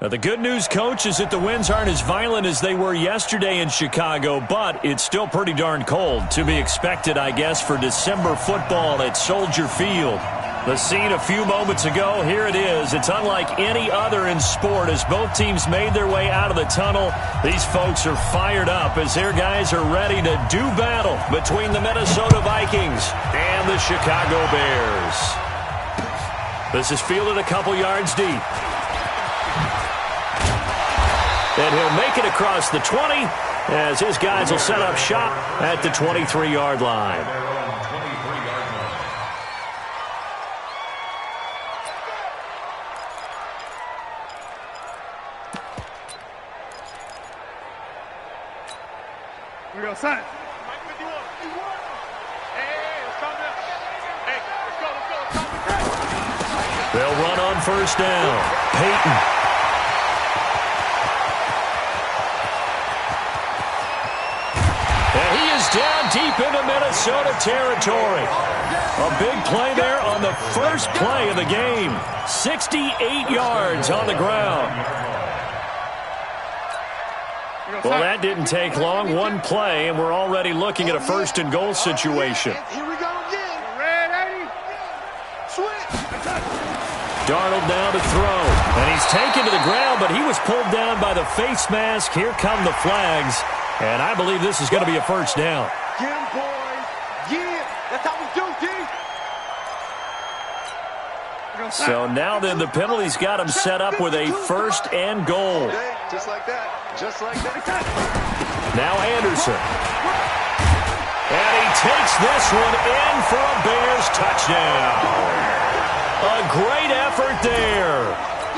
The good news, Coach, is that the winds aren't as violent as they were yesterday in Chicago, but it's still pretty darn cold. To be expected, I guess, for December football at Soldier Field. The scene a few moments ago, here it is. It's unlike any other in sport as both teams made their way out of the tunnel. These folks are fired up as their guys are ready to do battle between the Minnesota Vikings and the Chicago Bears. This is fielded a couple yards deep. And he'll make it across the 20 as his guys will set up shop at the 23-yard line. We go, son. They'll run on first down. Peyton. And he is down deep into Minnesota territory. A big play there on the first play of the game. 68 yards on the ground. Well, that didn't take long. One play, and we're already looking at a first and goal situation. Here we go again. Ready? Switch. Darnold now to throw. And he's taken to the ground, but he was pulled down by the face mask. Here come the flags. And I believe this is going to be a first down. Get him, boys. Yeah, that's how we do, D. So now then the penalty's got him set up with a first and goal. Just like that. Just like that. Now Anderson. And he takes this one in for a Bears touchdown. A great effort there.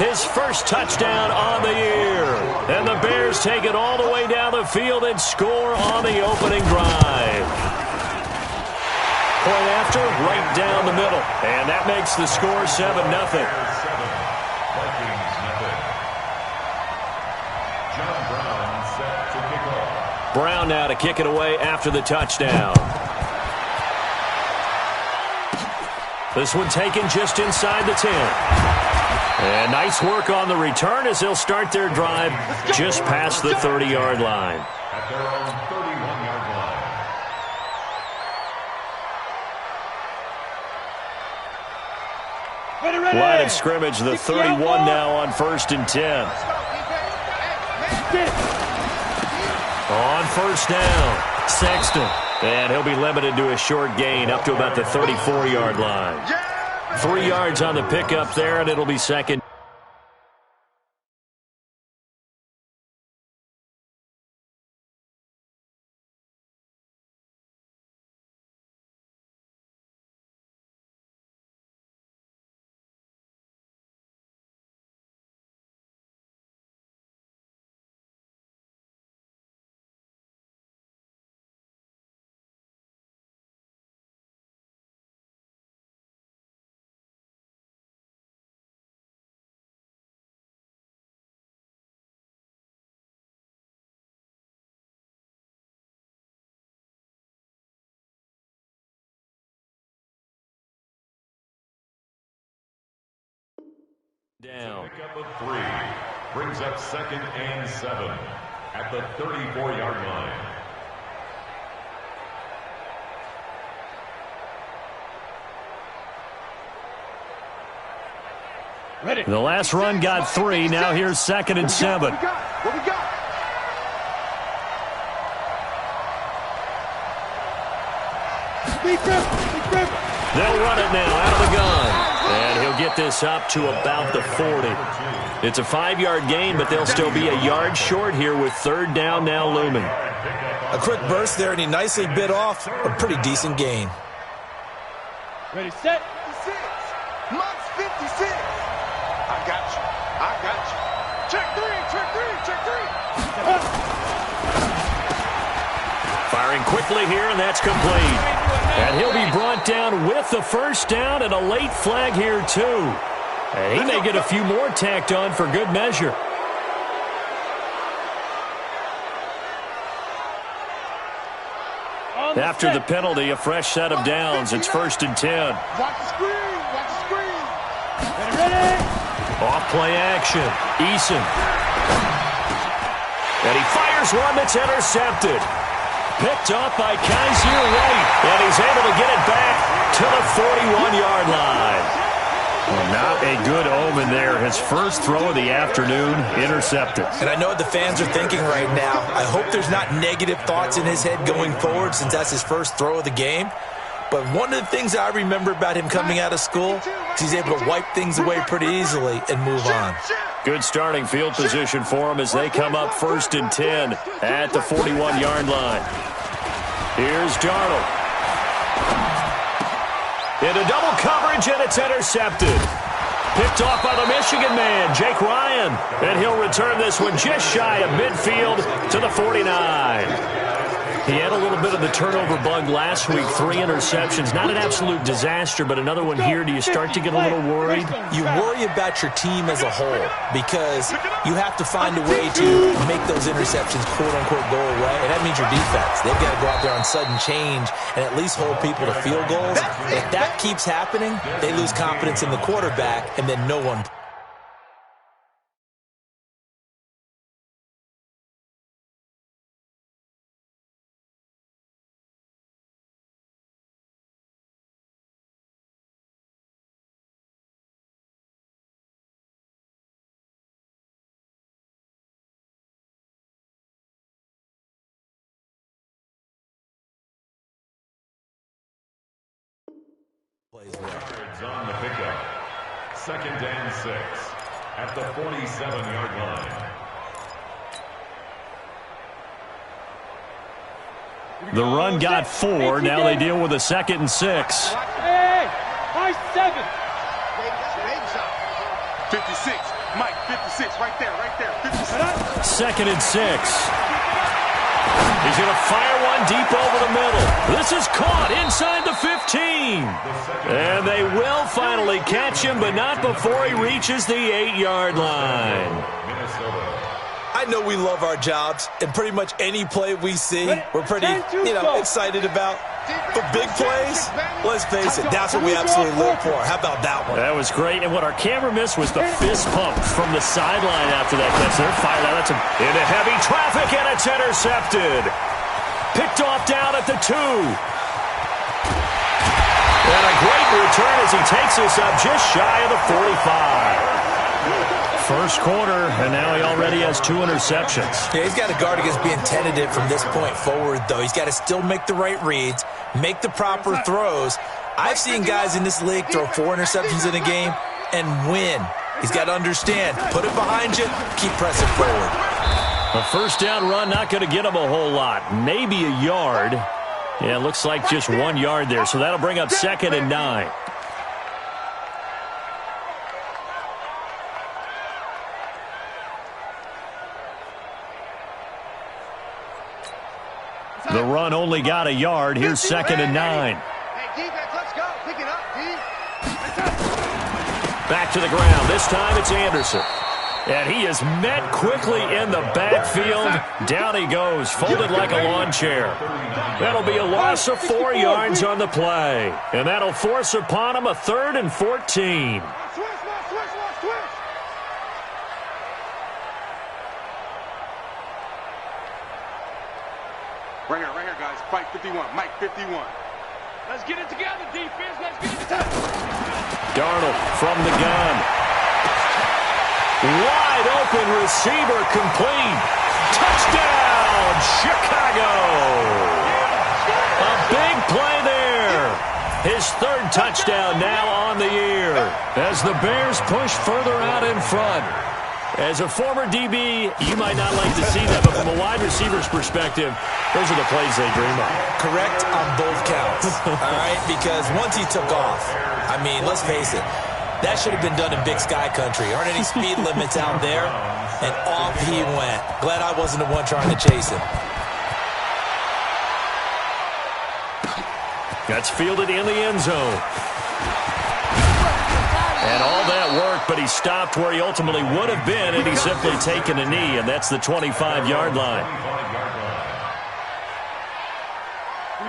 His first touchdown on the year. And the Bears take it all the way down the field and score on the opening drive. Point after, right down the middle. And that makes the score 7-0. Brown now to kick it away after the touchdown. This one taken just inside the 10. And nice work on the return as they'll start their drive just past the 30-yard line. At their own 31-yard line. Line of scrimmage, the 31 now on 1st and 10. On first down, Sexton. And he'll be limited to a short gain up to about the 34-yard line. 3 yards on the pickup there, and it'll be second. Down. Pickup of 3 brings up 2nd and 7 at the 34-yard line. Ready. The last run got 3. Now here's 2nd and 7. What we got? They'll run it now out of the gun. And he'll get this up to about the 40. It's a 5-yard gain, but they'll still be a yard short here with 3rd down now looming. A quick burst there, and he nicely bit off a pretty decent gain. Ready, set. 56. Months 56. I got you. I got you. Check 3. Check 3. Check 3. Firing quickly here, and that's complete. And he'll be brought down with the first down and a late flag here, too. And he may get a few more tacked on for good measure. After the penalty, a fresh set of downs. It's 1st and 10. Watch the screen. Watch the screen. Ready. Off play action. Eason. And he fires one that's intercepted. Picked off by Kaiser White. And he's able to get it back to the 41-yard line. Well, not a good omen there. His first throw of the afternoon, intercepted. And I know what the fans are thinking right now. I hope there's not negative thoughts in his head going forward since that's his first throw of the game. But one of the things I remember about him coming out of school is he's able to wipe things away pretty easily and move on. Good starting field position for him as they come up 1st and 10 at the 41-yard line. Here's Darnold. Into double coverage, and it's intercepted. Picked off by the Michigan man, Jake Ryan. And he'll return this one just shy of midfield to the 49. He had a little bit of the turnover bug last week, 3 interceptions. Not an absolute disaster, but another one here. Do you start to get a little worried? You worry about your team as a whole because you have to find a way to make those interceptions, quote-unquote, go away. And that means your defense. They've got to go out there on sudden change and at least hold people to field goals. If that keeps happening, they lose confidence in the quarterback, and then no one Yards on the pickup. 2nd and 6 at the 47-yard line. The run got 4. Now they deal with a 2nd and 6. Hey, high 7. 56. Mike, 56. Right there. 56. 2nd and 6. He's going to fire one deep over the middle. This is caught inside the 15. And they will finally catch him, but not before he reaches the 8-yard line. I know we love our jobs, and pretty much any play we see, we're pretty, excited about. But big plays, let's face it, that's what we absolutely live for. How about that one? That was great, and what our camera missed was the fist pump from the sideline after that catch. They're fired out. That's into heavy traffic, and it's intercepted. Picked off down at the 2. And a great return as he takes us up just shy of the 45. First quarter, and now he already has 2 interceptions. Yeah, he's got to guard against being tentative from this point forward, though. He's got to still make the right reads, make the proper throws. I've seen guys in this league throw 4 interceptions in a game and win. He's got to understand, put it behind you, keep pressing forward. A first down run, not going to get him a whole lot. Maybe a yard. Yeah, it looks like just 1 yard there, so that'll bring up 2nd and 9. The run only got a yard. Here's 2nd and 9. Hey, defense, let's go. Pick it up, D. Back to the ground. This time it's Anderson. And he is met quickly in the backfield. Down he goes, folded like a lawn chair. That'll be a loss of 4 yards on the play. And that'll force upon him a 3rd and 14. Right here, guys. Fight 51. Mike, 51. Let's get it together, defense. Let's get it together. Darnold from the gun. Wide open receiver complete. Touchdown, Chicago. A big play there. His 3rd touchdown now on the year as the Bears push further out in front. As a former DB, you might not like to see that, but from a wide receiver's perspective, those are the plays they dream of. Correct on both counts, all right? Because once he took off, I mean, let's face it, that should have been done in Big Sky Country. Aren't any speed limits out there? And off he went. Glad I wasn't the one trying to chase him. That's fielded in the end zone. And all that work, but he stopped where he ultimately would have been, and he's simply taken a knee, and that's the 25-yard line.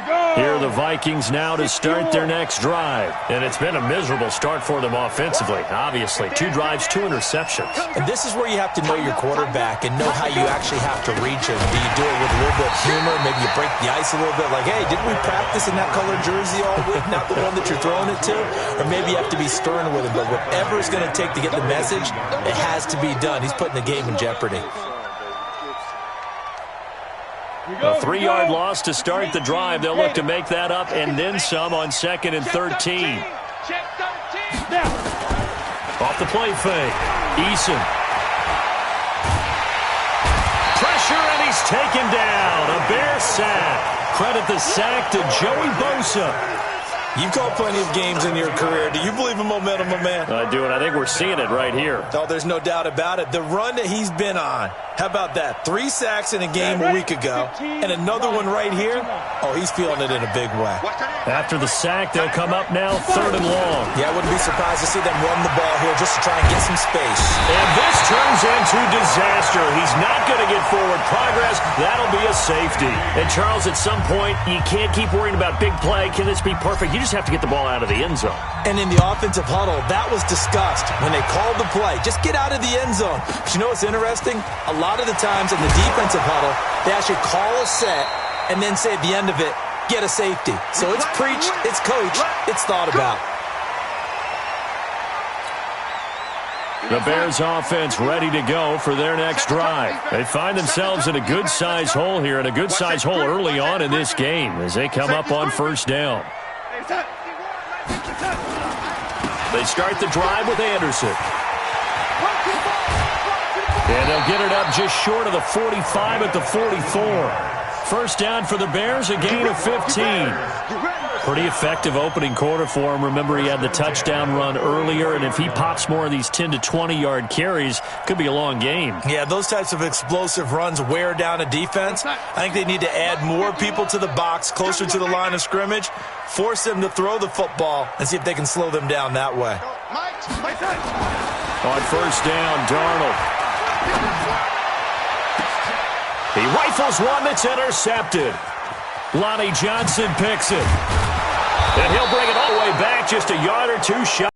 Here are the Vikings now to start their next drive. And it's been a miserable start for them offensively, obviously. 2 drives, 2 interceptions. And this is where you have to know your quarterback and know how you actually have to reach him. Do you do it with a little bit of humor? Maybe you break the ice a little bit, like, hey, didn't we practice in that colored jersey all week, not the one that you're throwing it to? Or maybe you have to be stern with him. But whatever it's going to take to get the message, it has to be done. He's putting the game in jeopardy. A 3-yard loss to start the drive. They'll look to make that up and then some on 2nd and 13. Off the play fake. Eason. Pressure, and he's taken down. A Bear sack. Credit the sack to Joey Bosa. You've called plenty of games in your career. Do you believe in momentum, my man? I do, and I think we're seeing it right here. Oh, there's no doubt about it. The run that he's been on. How about that? 3 sacks in a game a week ago, and another one right here. Oh, he's feeling it in a big way. After the sack, they'll come up now 3rd and long. Yeah, I wouldn't be surprised to see them run the ball here just to try and get some space. And this turns into disaster. He's not going to get forward progress. That'll be a safety. And, Charles, at some point, you can't keep worrying about big play. Can this be perfect? You just have to get the ball out of the end zone. And in the offensive huddle, that was discussed when they called the play. Just get out of the end zone. But you know what's interesting? A lot of the times in the defensive huddle, they actually call a set and then say at the end of it, get a safety. So it's preached, it's coached, it's thought about. The Bears offense ready to go for their next drive. They find themselves in a good-sized hole here, and a good-sized hole early on in this game as they come up on 1st down. They start the drive with Anderson. And they'll get it up just short of the 45 at the 44. 1st down for the Bears, a gain of 15. Pretty effective opening quarter for him. Remember, he had the touchdown run earlier, and if he pops more of these 10 to 20-yard carries, could be a long game. Yeah, those types of explosive runs wear down a defense. I think they need to add more people to the box, closer to the line of scrimmage, force them to throw the football, and see if they can slow them down that way. On 1st down, Darnold. He rifles one that's intercepted. Lonnie Johnson picks it. And he'll bring it all the way back, just a yard or 2 shy.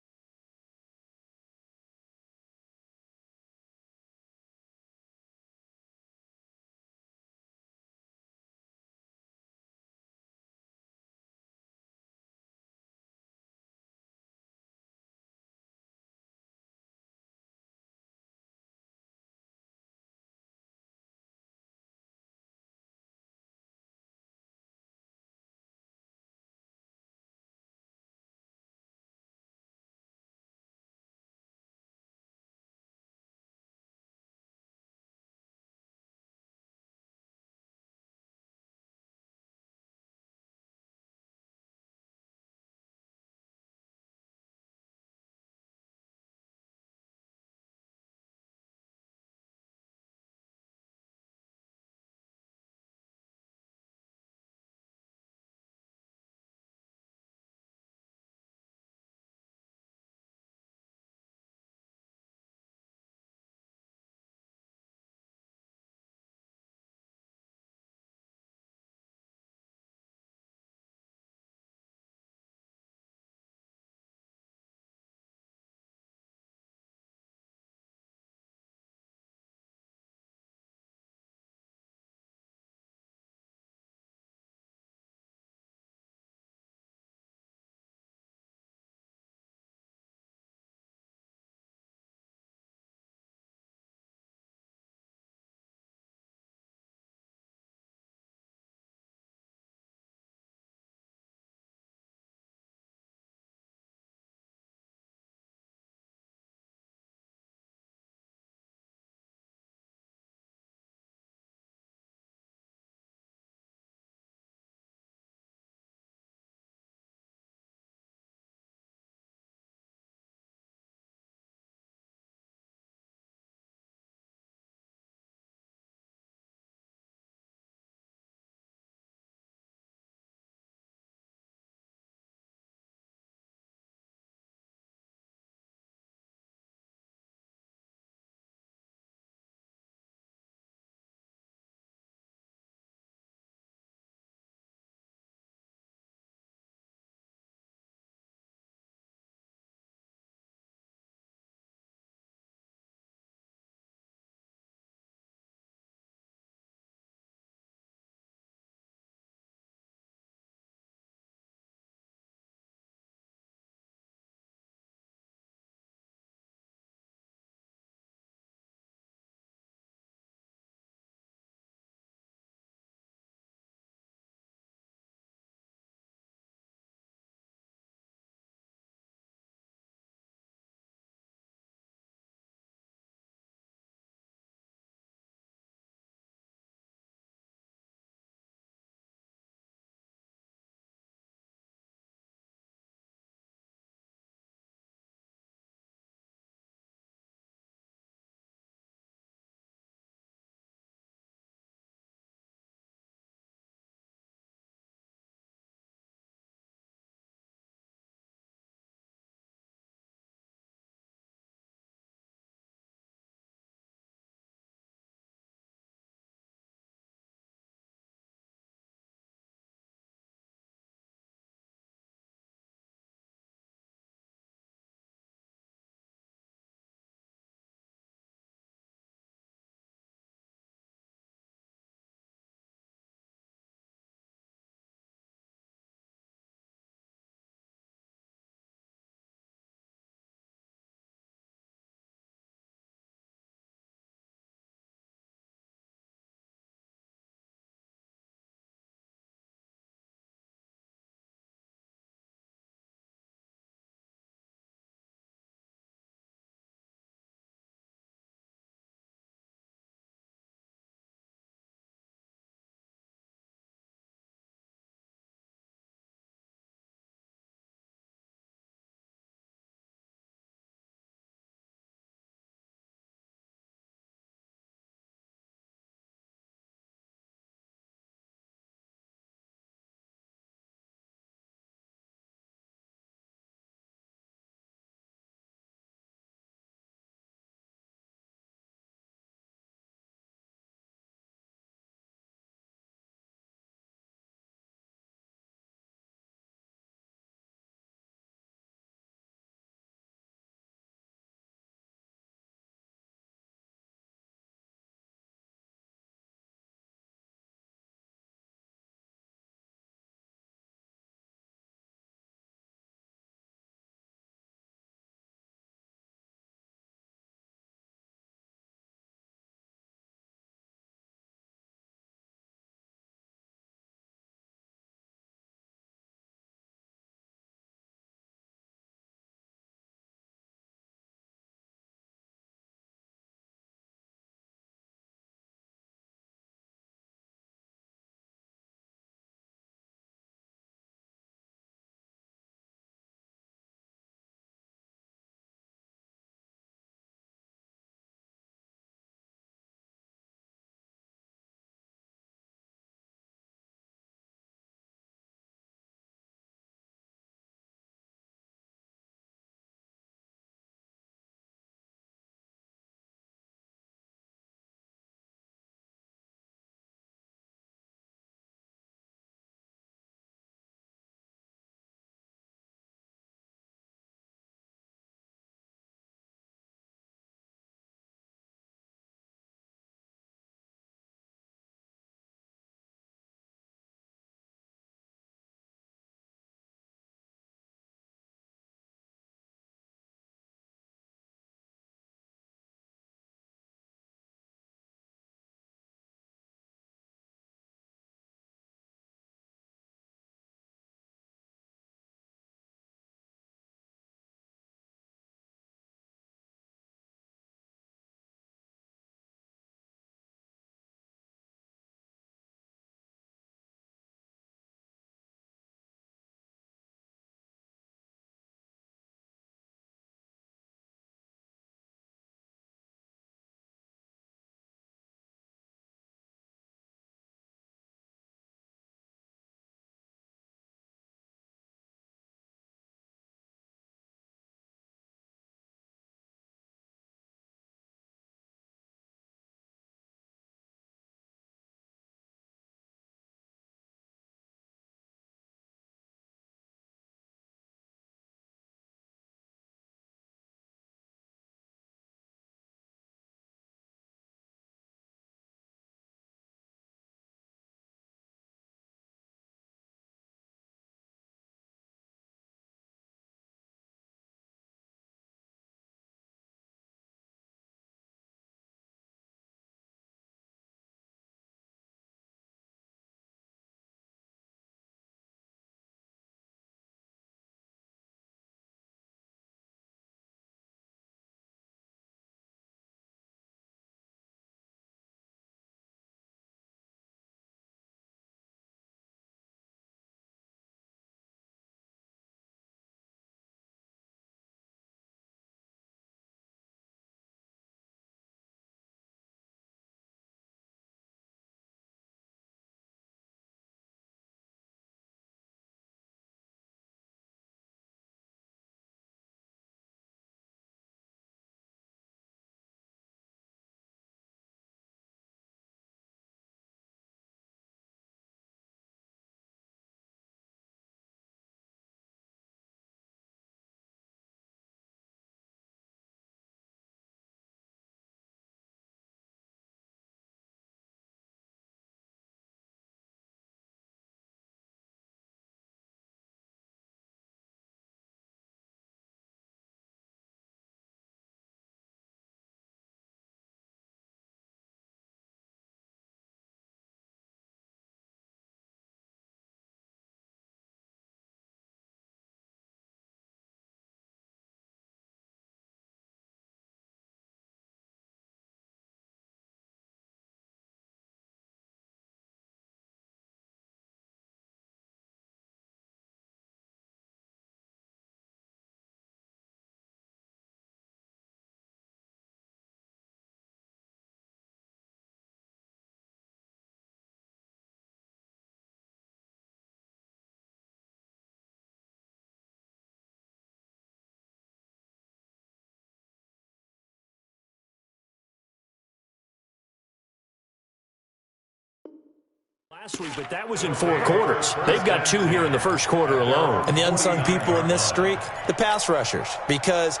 Last week, but that was in 4 quarters. They've got 2 here in the first quarter alone. And the unsung people in this streak, the pass rushers, because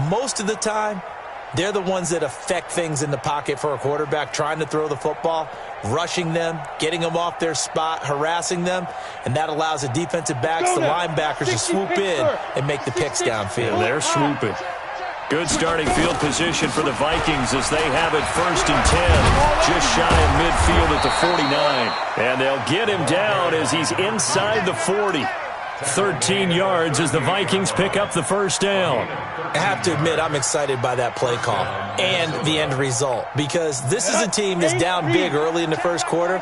most of the time, they're the ones that affect things in the pocket for a quarterback, trying to throw the football, rushing them, getting them off their spot, harassing them, and that allows the defensive backs, the linebackers, to swoop in and make the picks downfield. They're swooping. Good starting field position for the Vikings as they have it 1st and 10, just shy of midfield at the 49. And they'll get him down as he's inside the 40. 13 yards as the Vikings pick up the first down. I have to admit, I'm excited by that play call and the end result, because this is a team that's down big early in the first quarter,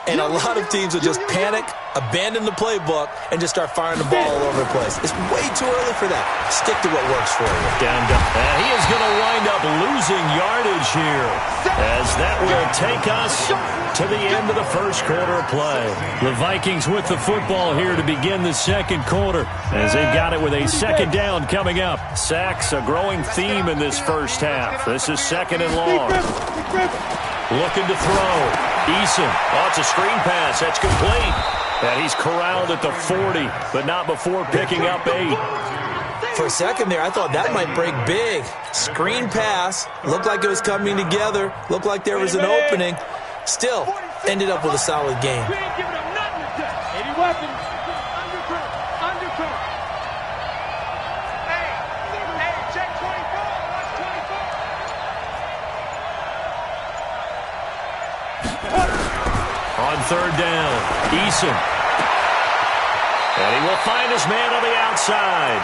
and a lot of teams will just panic, abandon the playbook, and just start firing the ball all over the place. It's way too early for that. Stick to what works for you. And he is going to wind up losing yardage here, as that will take us to the end of the first quarter of play. The Vikings with the football here to begin the second quarter, as they've got it with a second down coming up. Sacks, a growing theme in this first half. This is 2nd and long. Looking to throw. Eason. Oh, it's a screen pass. That's complete. And he's corralled at the 40, but not before picking up 8. For a second there, I thought that might break big. Screen pass. Looked like it was coming together. Looked like there was an opening. Still, ended up with a solid game. We ain't giving up nothing to touch. 80 weapons. Undercut. Hey, check 24. Watch 24. On 3rd down, Eason. And he will find his man on the outside.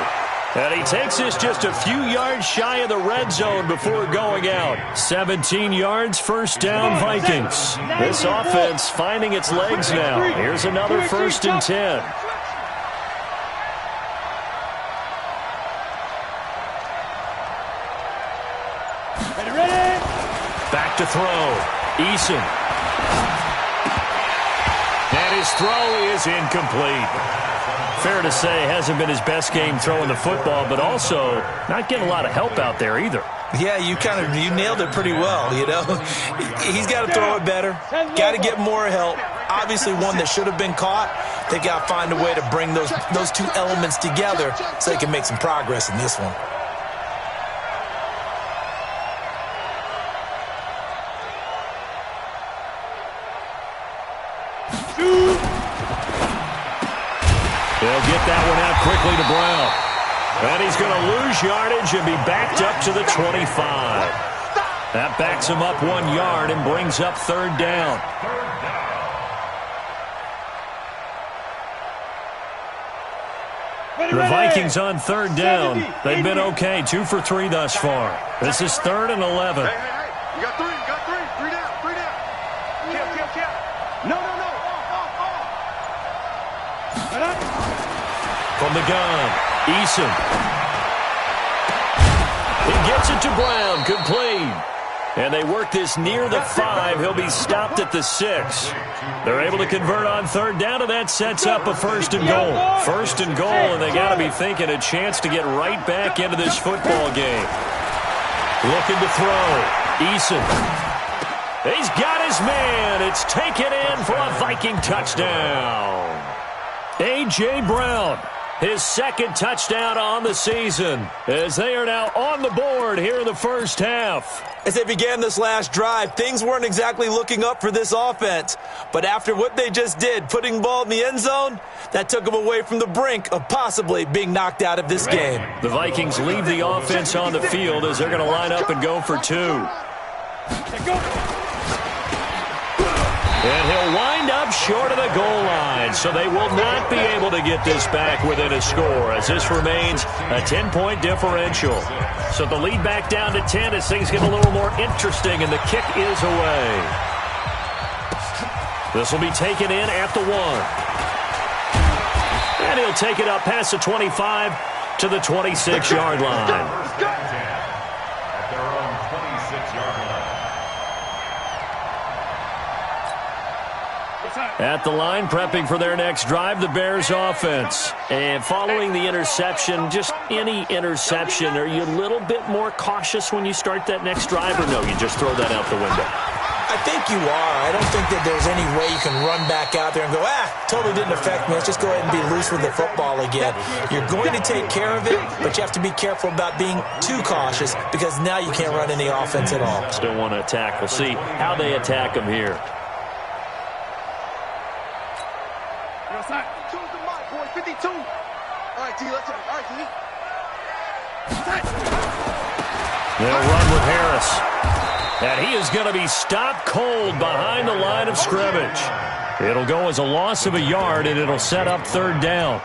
And he takes this just a few yards shy of the red zone before going out. 17 yards, first down, Vikings. This offense finding its legs now. Here's another 1st and 10. Ready? Back to throw. Eason. And his throw is incomplete. Fair to say, hasn't been his best game throwing the football, but also not getting a lot of help out there either. Yeah, you nailed it pretty well, you know. He's got to throw it better. Got to get more help. Obviously one that should have been caught. They got to find a way to bring those 2 elements together so they can make some progress in this one. They'll get that one out quickly to Brown. And he's going to lose yardage and be backed up to the 25. That backs him up 1 yard and brings up 3rd down. The Vikings on 3rd down. They've been okay, 2 for 3 thus far. This is 3rd and 11. Hey. You got 3. 3 down. Kill. No. From the gun, Eason. He gets it to Brown, complete. And they work this near the 5. He'll be stopped at the 6. They're able to convert on 3rd down, and that sets up a 1st and goal. 1st and goal, and they got to be thinking a chance to get right back into this football game. Looking to throw. Eason. He's got his man. It's taken in for a Viking touchdown. A.J. Brown, his 2nd touchdown on the season, as they are now on the board here in the first half. As they began this last drive, things weren't exactly looking up for this offense. But after what they just did, putting the ball in the end zone, that took them away from the brink of possibly being knocked out of this game. The Vikings leave the offense on the field as they're going to line up and go for 2. And he'll wind up short of the goal line, so they will not be able to get this back within a score, as this remains a 10-point differential. So the lead back down to 10 as things get a little more interesting, and the kick is away. This will be taken in at the 1. And he'll take it up past the 25 to the 26-yard line. At the line, prepping for their next drive, the Bears offense. And following the interception, just any interception, are you a little bit more cautious when you start that next drive, or no, you just throw that out the window? I think you are. I don't think that there's any way you can run back out there and go, totally didn't affect me. Let's just go ahead and be loose with the football again. You're going to take care of it, but you have to be careful about being too cautious because now you can't run any offense at all. Still want to attack. We'll see how they attack him here. Choose the mark, boy. 52. All right, D, let's go. All right, D. They'll run with Harris. And he is going to be stopped cold behind the line of scrimmage. It'll go as a loss of a yard, and it'll set up third down.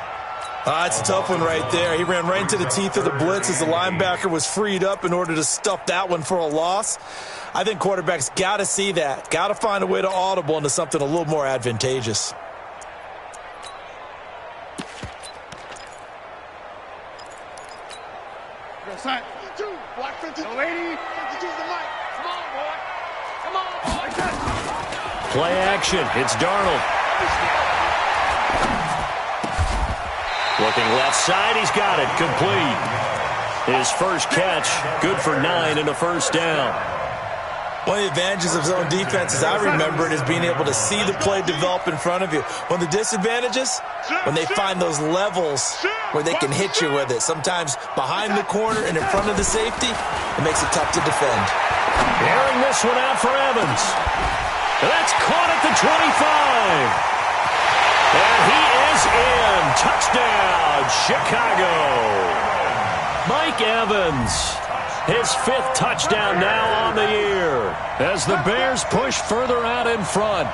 It's a tough one right there. He ran right into the teeth of the blitz as the linebacker was freed up in order to stuff that one for a loss. I think quarterbacks got to see that. Got to find a way to audible into something a little more advantageous. Block 52. No, 80. 52's the mic. Come on, boy. Come on, boy. Play action. It's Darnold. Looking left side. He's got it. Complete. His first catch. Good for 9 and a first down. One of the advantages of zone defense, as I remember it, is being able to see the play develop in front of you. One of the disadvantages, when they find those levels where they can hit you with it. Sometimes behind the corner and in front of the safety, it makes it tough to defend. Airing this one out for Evans. That's caught at the 25. And he is in. Touchdown, Chicago. Mike Evans. His 5th touchdown now on the year as the Bears push further out in front.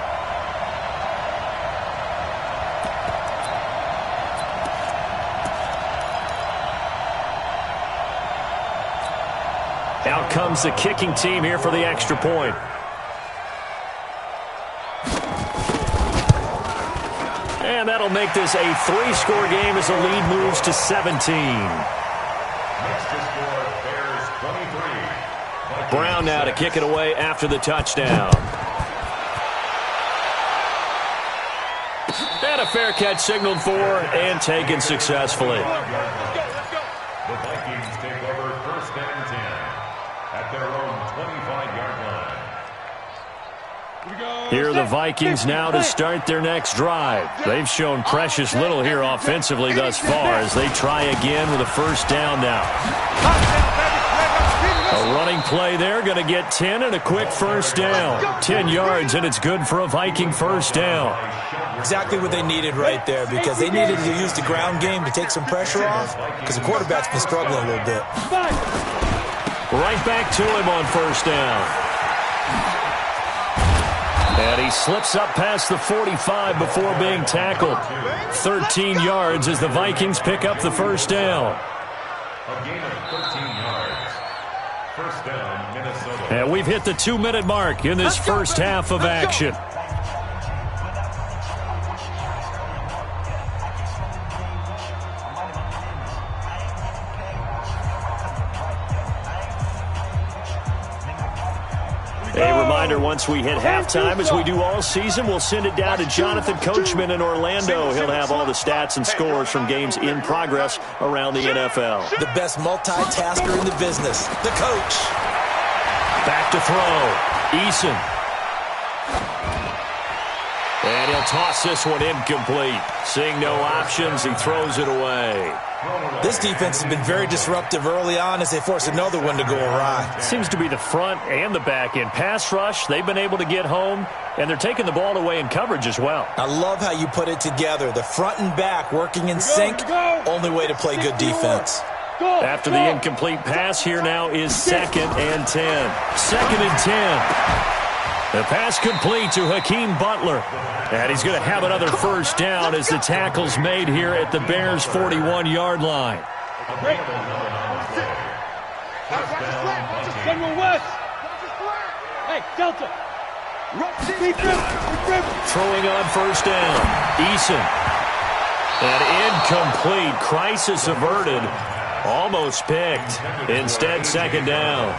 Out comes the kicking team here for the extra point. And that'll make this a 3-score game as the lead moves to 17. Brown now to kick it away after the touchdown. And a fair catch signaled for and taken successfully. The Vikings take over 1st and 10 at their own 25-yard line. Here are the Vikings now to start their next drive. They've shown precious little here offensively thus far as they try again with a first down now. A running play there, going to get 10 and a quick first down. 10 yards, and it's good for a Viking first down. Exactly what they needed right there because they needed to use the ground game to take some pressure off because the quarterback's been struggling a little bit. Right back to him on first down. And he slips up past the 45 before being tackled. 13 yards as the Vikings pick up the first down. A gain of 13 yards. First down, Minnesota. And we've hit the 2-minute mark in this first half of action. A reminder, once we hit halftime, as we do all season, we'll send it down to Jonathan Coachman in Orlando. He'll have all the stats and scores from games in progress around the NFL. The best multitasker in the business, the coach. Back to throw. Eason. And he'll toss this one incomplete. Seeing no options, he throws it away. This defense has been very disruptive early on as they force another one to go awry. Seems to be the front and the back end. Pass rush, they've been able to get home, and they're taking the ball away in coverage as well. I love how you put it together. The front and back working in sync, only way to play good defense. After the incomplete pass, here now is 2nd and 10. 2nd and 10. The pass complete to Hakeem Butler. And he's going to have another first down as the tackle's made here at the Bears' 41-yard line. Hey, Delta. Throwing on first down. Eason. And incomplete. Crisis averted. Almost picked. Instead, 2nd down.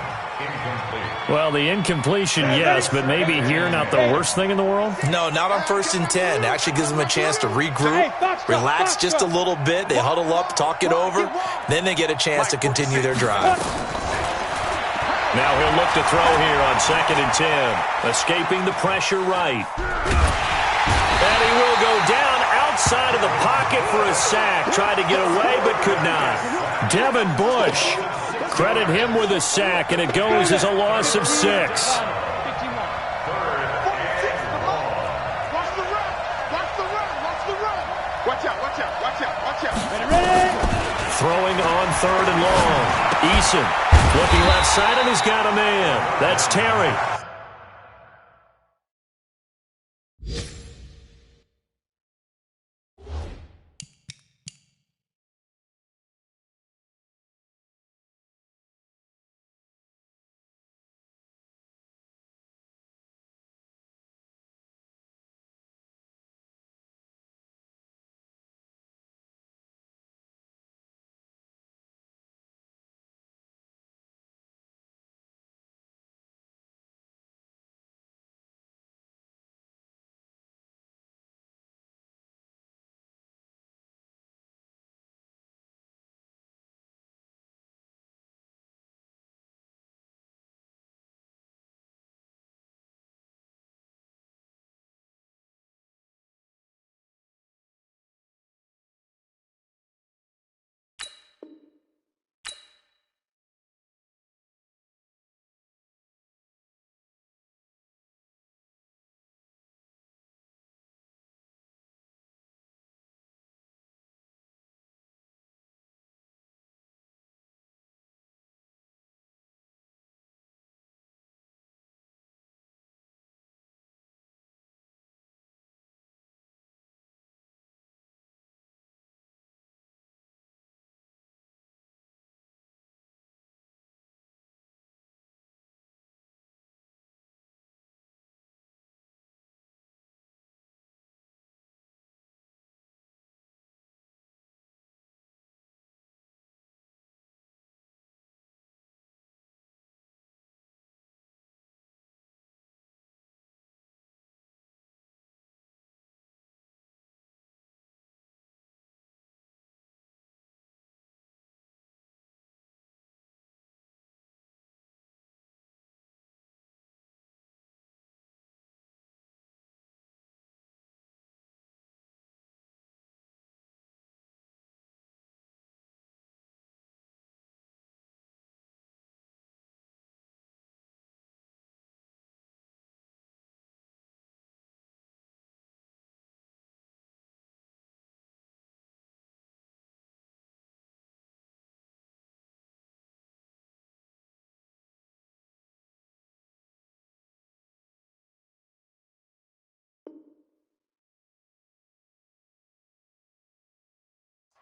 Well, the incompletion, yes, but maybe here not the worst thing in the world? No, not on 1st and 10. Actually gives them a chance to regroup, relax just a little bit. They huddle up, talk it over. Then they get a chance to continue their drive. Now he'll look to throw here on 2nd and 10. Escaping the pressure right. And he will go down outside of the pocket for a sack. Tried to get away but could not. Devin Bush. Credit him with a sack, and it goes as a loss of 6. Throwing on 3rd and long. Eason looking left side, and he's got a man. That's Terry.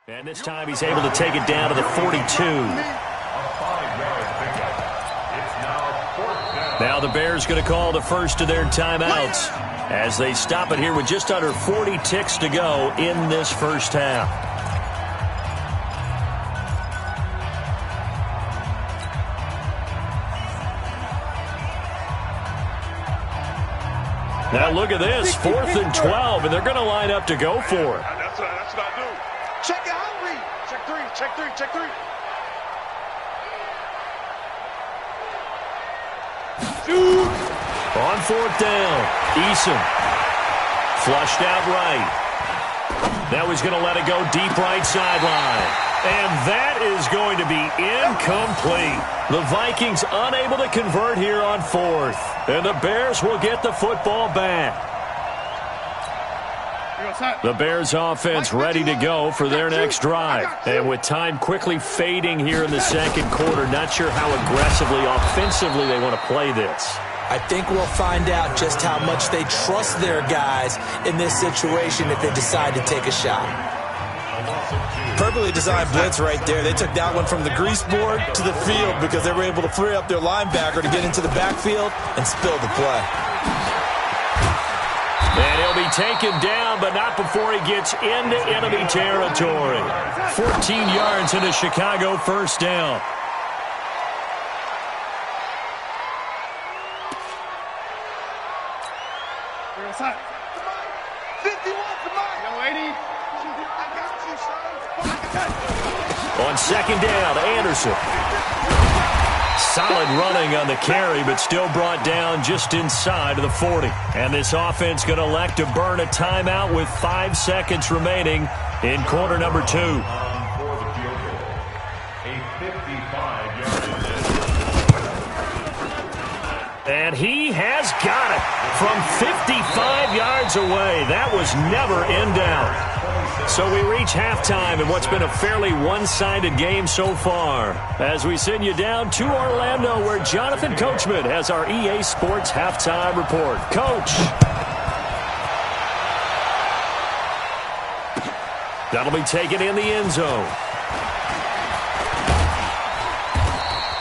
And this time he's able to take it down to the 42. Now the Bears going to call the first of their timeouts as they stop it here with just under 40 ticks to go in this first half. Now look at this, 4th and 12, and they're going to line up to go for it. That's what I do. Check it out, read. Check three, check three, check three. Shoot. On 4th down, Eason. Flushed out right. Now he's going to let it go deep right sideline. And that is going to be incomplete. The Vikings unable to convert here on 4th. And the Bears will get the football back. The Bears offense ready to go for their next drive. And with time quickly fading here in the second quarter, not sure how aggressively, offensively they want to play this. I think we'll find out just how much they trust their guys in this situation if they decide to take a shot. Perfectly designed blitz right there. They took that one from the grease board to the field because they were able to free up their linebacker to get into the backfield and spill the play. And he'll be taken down, but not before he gets into enemy territory. 14 yards into Chicago first down. On second down, Anderson. Solid running on the carry, but still brought down just inside of the 40. And this offense going to elect to burn a timeout with 5 seconds remaining in quarter number 2. For the field goal, a 55-yard And he has got it from 55 yards away. That was never in doubt. So we reach halftime in what's been a fairly one-sided game so far, as we send you down to Orlando, where Jonathan Coachman has our EA Sports halftime report. Coach. That'll be taken in the end zone.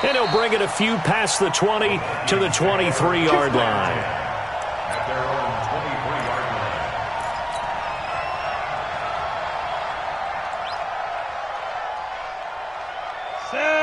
And he'll bring it a few past the 20 to the 23-yard line. At their own 23-yard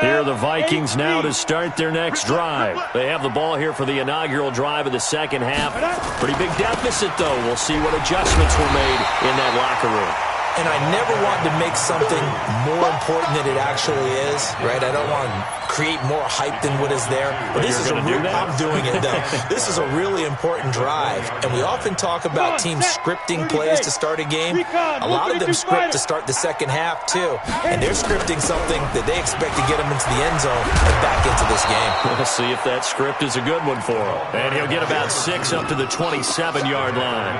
line. Here are the Vikings now to start their next drive. They have the ball here for the inaugural drive of the second half. Pretty big deficit, though. We'll see what adjustments were made in that locker room. And I never want to make something more important than it actually is, right? I don't want to create more hype than what is there. But this is I'm doing it, though. This is a really important drive. And we often talk about teams scripting plays to start a game. A lot of them script to start the second half, too. And they're scripting something that they expect to get them into the end zone and back into this game. We'll see if that script is a good one for him. And he'll get about 6 up to the 27-yard line.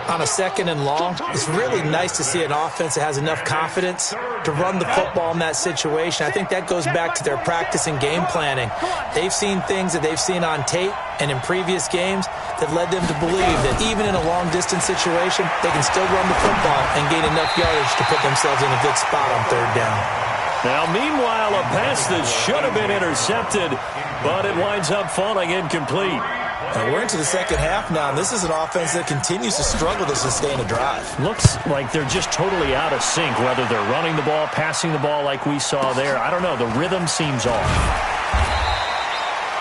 On a second and long, it's really nice to see an offense that has enough confidence to run the football in that situation. I think that goes back to their practice and game planning. They've seen things that they've seen on tape and in previous games that led them to believe that even in a long-distance situation, they can still run the football and gain enough yardage to put themselves in a good spot on third down. Now, meanwhile, a pass that should have been intercepted, but it winds up falling incomplete. And we're into the second half now, and this is an offense that continues to struggle to sustain a drive. Looks like they're just totally out of sync, whether they're running the ball, passing the ball like we saw there. I don't know. The rhythm seems off.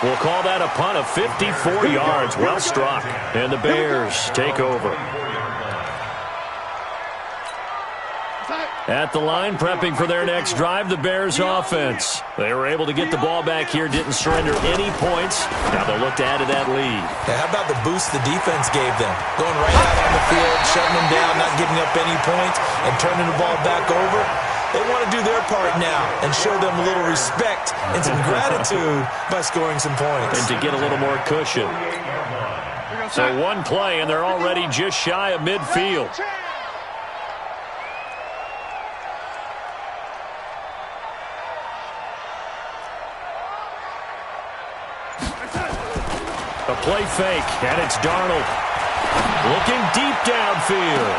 We'll call that a punt of 54 yards. Well struck. And the Bears take over. At the line, prepping for their next drive, the Bears offense. They were able to get the ball back here, didn't surrender any points. Now they'll look to add to that lead. Yeah, how about the boost the defense gave them? Going right out on the field, shutting them down, not giving up any points, and turning the ball back over. They want to do their part now and show them a little respect and some gratitude by scoring some points. And to get a little more cushion. So one play, and they're already just shy of midfield. A play fake, and it's Darnold. Looking deep downfield.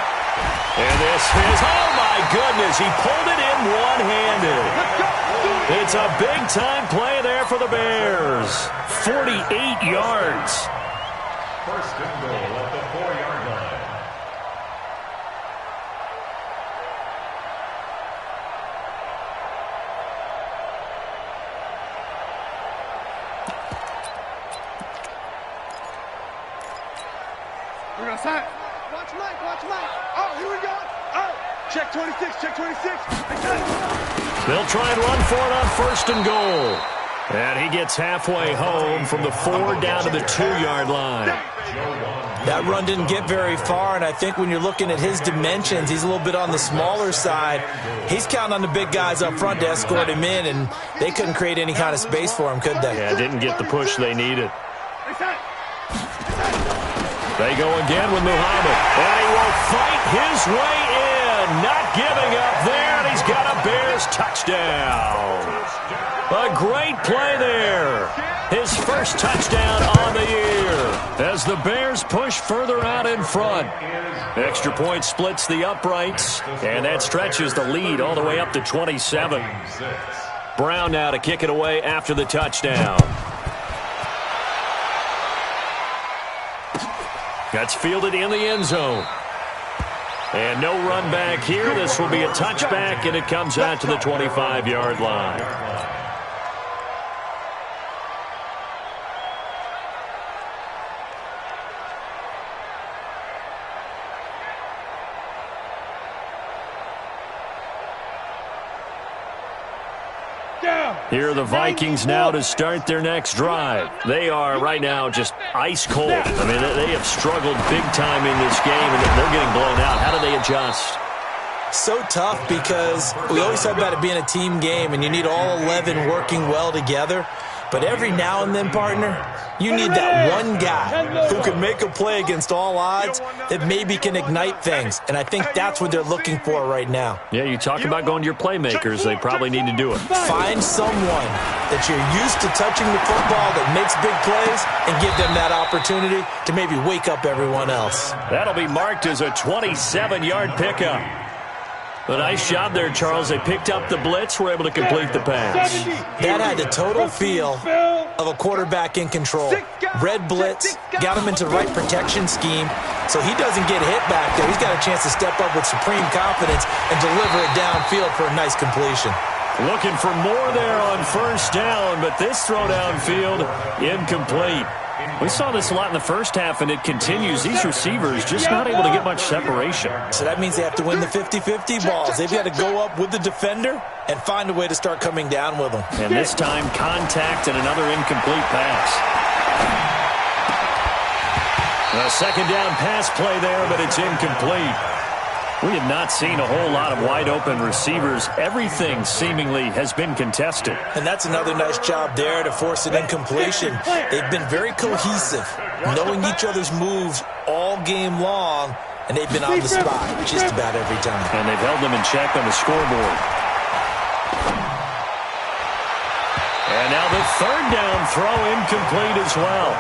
And this is, oh my goodness, he pulled it in one-handed. It's a big-time play there for the Bears. 48 yards. First and goal at the 4-yard line. We're going to sign. Watch Mike, watch Mike. Oh, here we go. Oh, check 26, check 26. They'll try and run for it on first and goal. And he gets halfway home from the 4 down to the 2-yard line. That run didn't get very far, and I think when you're looking at his dimensions, he's a little bit on the smaller side. He's counting on the big guys up front to escort him in, and they couldn't create any kind of space for him, could they? Yeah, didn't get the push they needed. They go again with Muhammad, and he will fight his way in, not giving up there, and he's got a Bears touchdown. A great play there. His first touchdown on the year as the Bears push further out in front. Extra point splits the uprights, and that stretches the lead all the way up to 27. Brown now to kick it away after the touchdown. That's fielded in the end zone. And no run back here. This will be a touchback, and it comes out to the 25-yard line. Here are the Vikings now to start their next drive. They are right now just ice cold. I mean, they have struggled big time in this game, and they're getting blown out. How do they adjust? So tough because we always talk about it being a team game, and you need all 11 working well together. But every now and then, partner, you need that one guy who can make a play against all odds that maybe can ignite things. And I think that's what they're looking for right now. Yeah, you talk about going to your playmakers. They probably need to do it. Find someone that you're used to touching the football that makes big plays and give them that opportunity to maybe wake up everyone else. That'll be marked as a 27-yard pickup. A nice job there, Charles. They picked up the blitz, were able to complete the pass. That had the total feel of a quarterback in control. Red blitz, got him into the right protection scheme, so he doesn't get hit back there. He's got a chance to step up with supreme confidence and deliver it downfield for a nice completion. Looking for more there on first down, but this throw downfield, incomplete. We saw this a lot in the first half, and it continues. These receivers just not able to get much separation. So that means they have to win the 50-50 balls. They've got to go up with the defender and find a way to start coming down with them. And this time, contact and another incomplete pass. A second down pass play there, but it's incomplete. We have not seen a whole lot of wide-open receivers. Everything seemingly has been contested. And that's another nice job there to force an incompletion. They've been very cohesive, knowing each other's moves all game long, and they've been on the spot just about every time. And they've held them in check on the scoreboard. And now the third down throw incomplete as well.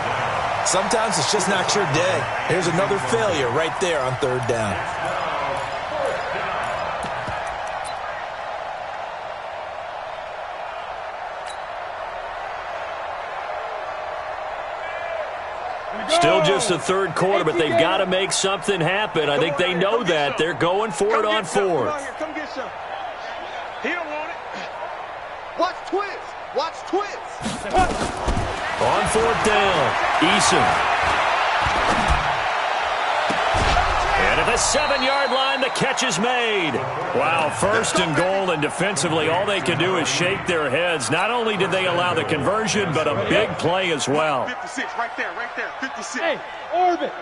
Sometimes it's just not your day. Here's another failure right there on third down. Still just the third quarter, but they've got to make something happen. I think they know that. They're going for it on fourth. Come get some. He don't want it. Watch twist. Watch twist. On fourth down, Eason. And at the 7-yard line, the catch is made. Wow, first and goal, and defensively, all they can do is shake their heads. Not only did they allow the conversion, but a big play as well. 56, right there, 56. Hey, orbit.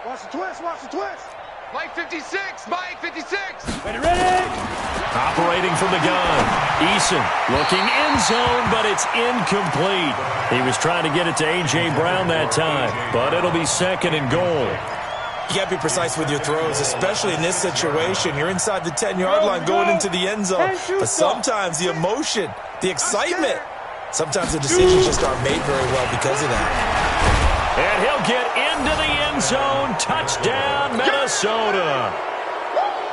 Watch the twist, watch the twist. Mike 56, Mike 56. Ready. Operating from the gun. Eason looking end zone, but it's incomplete. He was trying to get it to A.J. Brown that time, but it'll be second and goal. You got to be precise with your throws, especially in this situation. You're inside the 10-yard line going into the end zone. But sometimes the emotion, the excitement, sometimes the decisions just aren't made very well because of that. And he'll get into the end zone. Touchdown, Minnesota.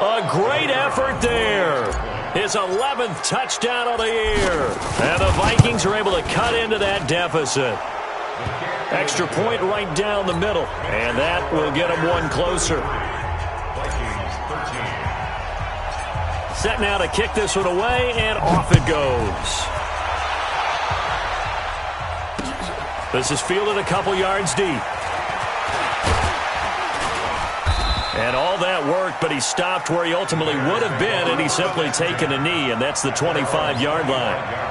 A great effort there. His 11th touchdown of the year. And the Vikings are able to cut into that deficit. Extra point right down the middle, and that will get them one closer. Set now to kick this one away, and off it goes. This is fielded a couple yards deep. And all that worked, but he stopped where he ultimately would have been, and he's simply taken a knee, and that's the 25-yard line.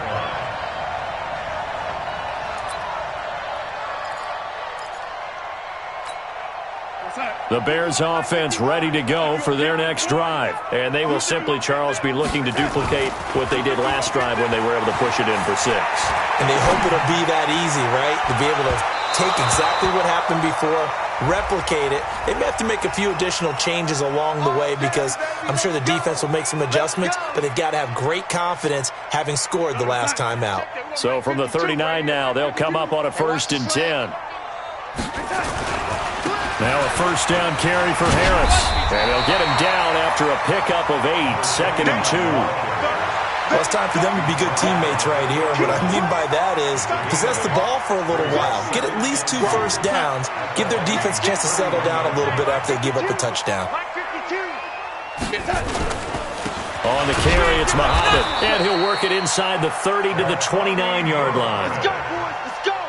The Bears offense ready to go for their next drive. And they will simply, Charles, be looking to duplicate what they did last drive when they were able to push it in for 6. And they hope it'll be that easy, right? To be able to take exactly what happened before, replicate it. They may have to make a few additional changes along the way because I'm sure the defense will make some adjustments, but they've got to have great confidence having scored the last time out. So from the 39 now, they'll come up on a 1st and 10. Now a first down carry for Harris. And they'll get him down after a pickup of 8, 2nd and 2. Well, it's time for them to be good teammates right here. And what I mean by that is possess the ball for a little while. Get at least 2 first downs. Give their defense a chance to settle down a little bit after they give up a touchdown. On the carry, it's Muhammad. And he'll work it inside the 30 to the 29-yard line.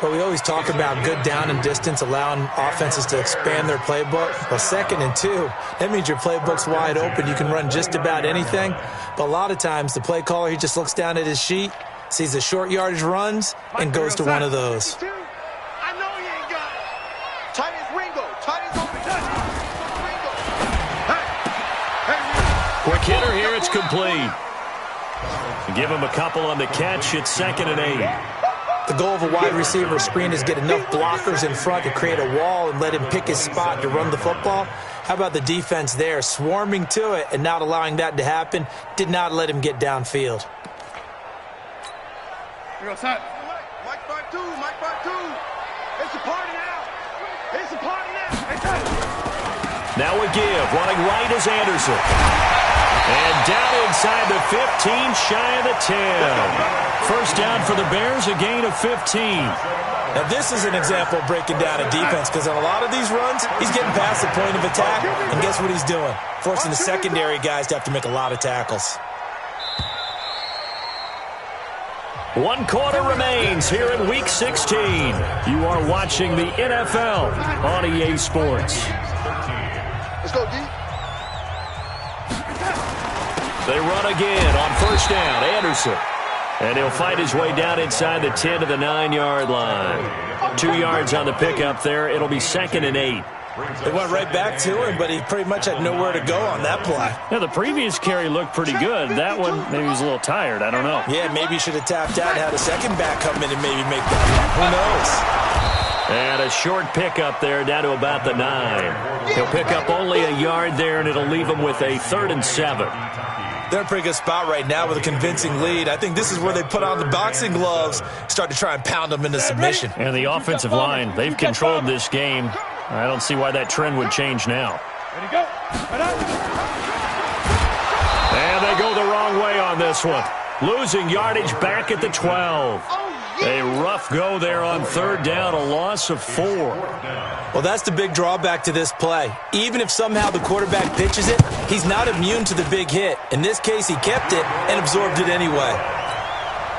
Well, we always talk about good down and distance, allowing offenses to expand their playbook. Well, 2nd and 2, that means your playbook's wide open. You can run just about anything. But a lot of times, the play caller, he just looks down at his sheet, sees the short yardage runs, and goes to one of those. I know he ain't got it. Tight as Ringo. Tight as open. Ringo. Hey. Quick hitter here. It's complete. Give him a couple on the catch. It's 2nd and 8. The goal of a wide receiver screen is get enough blockers in front to create a wall and let him pick his spot to run the football. How about the defense there, swarming to it and not allowing that to happen? Did not let him get downfield. Mike 5-2. Mike 5-2. It's a party now. It's a party now. Now a give. Running right is Anderson. And down inside the 15, shy of the 10. First down for the Bears, a gain of 15. Now, this is an example of breaking down a defense, because on a lot of these runs, he's getting past the point of attack, and guess what he's doing? Forcing the secondary guys to have to make a lot of tackles. 1 quarter remains here in Week 16. You are watching the NFL on EA Sports. Let's go, D. They run again on first down. Anderson. And he'll fight his way down inside the 10 to the 9-yard line. 2 yards on the pickup there. It'll be 2nd and 8. They went right back to him, but he pretty much had nowhere to go on that play. Yeah, the previous carry looked pretty good. That one, maybe he was a little tired. I don't know. Yeah, maybe he should have tapped out and had a second back come in and maybe make that run. Who knows? And a short pickup there down to about the 9. He'll pick up only a yard there, and it'll leave him with a 3rd and 7. They're in a pretty good spot right now with a convincing lead. I think this is where they put on the boxing gloves, start to try and pound them into submission. And the offensive line, they've controlled this game. I don't see why that trend would change now. Ready, go. And they go the wrong way on this one. Losing yardage back at the 12. A rough go there on 3rd down, a loss of 4. Well, that's the big drawback to this play. Even if somehow the quarterback pitches it, he's not immune to the big hit. In this case, he kept it and absorbed it anyway.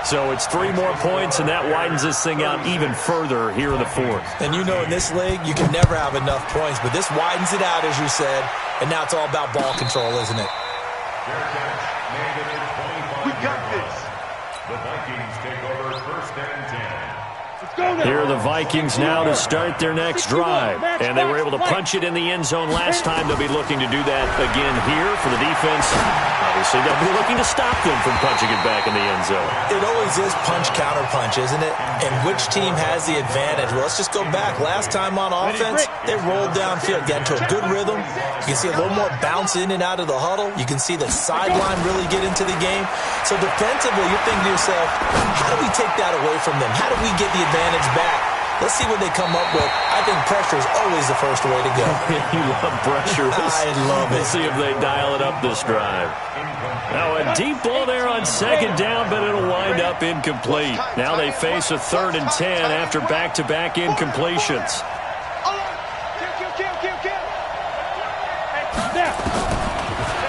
So it's 3 more points, and that widens this thing out even further here in the 4th. And you know in this league, you can never have enough points, but this widens it out, as you said, and now it's all about ball control, isn't it? We got this. The Vikings take over 1st and 10. Here are the Vikings now to start their next drive. And they were able to punch it in the end zone last time. They'll be looking to do that again here for the defense. Obviously, they'll be looking to stop them from punching it back in the end zone. It always is punch-counter-punch, isn't it? And which team has the advantage? Well, let's just go back. Last time on offense, they rolled downfield, got into a good rhythm. You can see a little more bounce in and out of the huddle. You can see the sideline really get into the game. So defensively, you're thinking to yourself, how do we take that away from them? How do we get the advantage back? Let's see what they come up with. I think pressure is always the first way to go. You love pressure. I love it. We'll see if they dial it up this drive. Now a deep ball there on 2nd down, but it'll wind up incomplete. Now they face a 3rd and 10 after back-to-back incompletions.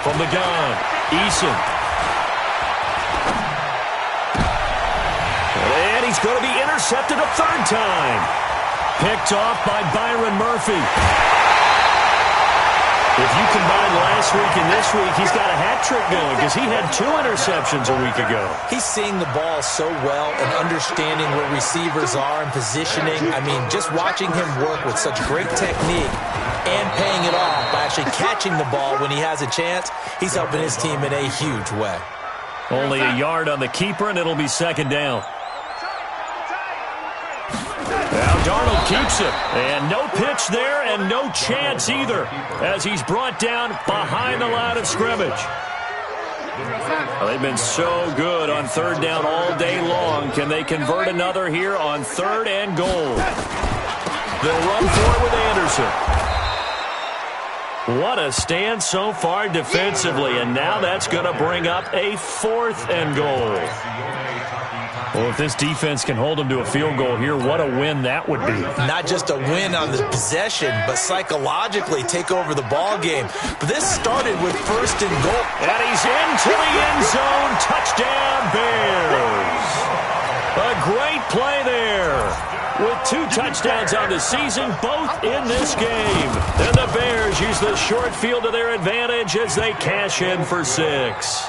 From the gun, Eason. And he's going to be intercepted a 3rd time. Picked off by Byron Murphy. If you combine last week and this week, he's got a hat trick going because he had 2 interceptions a week ago. He's seeing the ball so well and understanding where receivers are and positioning. I mean, just watching him work with such great technique and paying it off by actually catching the ball when he has a chance, he's helping his team in a huge way. Only a yard on the keeper, and it'll be 2nd down. Now Darnold keeps it, and no pitch there and no chance either as he's brought down behind the line of scrimmage. Well, they've been so good on 3rd down all day long. Can they convert another here on 3rd and goal? They'll run for it with Anderson. What a stand so far defensively, and now that's going to bring up a 4th and goal. Well, if this defense can hold them to a field goal here, what a win that would be. Not just a win on the possession, but psychologically take over the ball game. But this started with 1st and goal. And he's into the end zone. Touchdown, Bears. A great play there. with 2 touchdowns on the season, both in this game. And the Bears use the short field to their advantage as they cash in for 6.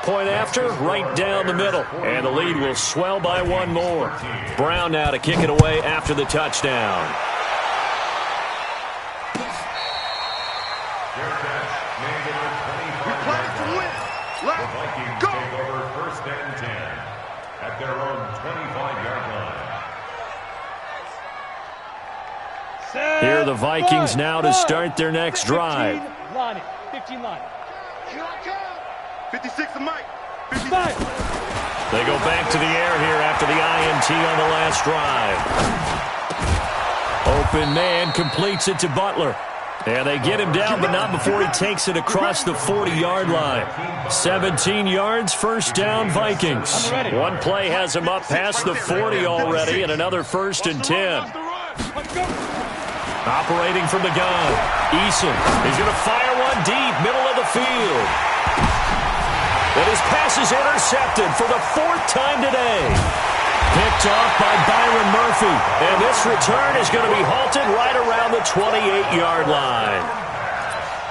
Point after, right down the middle. And the lead will swell by 1 more. Brown now to kick it away after the touchdown. We play to win. Let's Vikings go. take over 1st and 10 at their own 25-yard line. Here are the Vikings now to start their next drive. 15 line. 56 to Mike. 55. They go back to the air here after the INT on the last drive. Open man completes it to Butler. And they get him down, but not before he takes it across the 40-yard line. 17 yards, 1st down Vikings. One play has him up past the 40 already, and another 1st and 10. Operating from the gun, Eason is going to fire one deep, middle of the field. And his pass is intercepted for the 4th time today. Picked off by Byron Murphy. And this return is going to be halted right around the 28-yard line.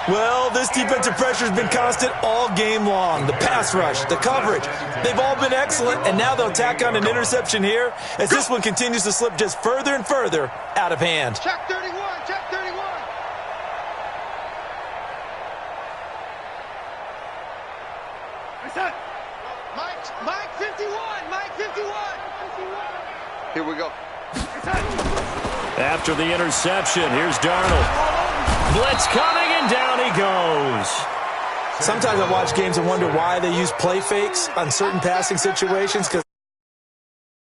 Well, this defensive pressure has been constant all game long. The pass rush, the coverage, they've all been excellent, and now they'll tack on an interception here as this one continues to slip just further and further out of hand. Check 31. Check 31. Mike 51. Mike 51. Here we go. After the interception, here's Darnold. Blitz coming, and down he goes. Sometimes I watch games and wonder why they use play fakes on certain passing situations because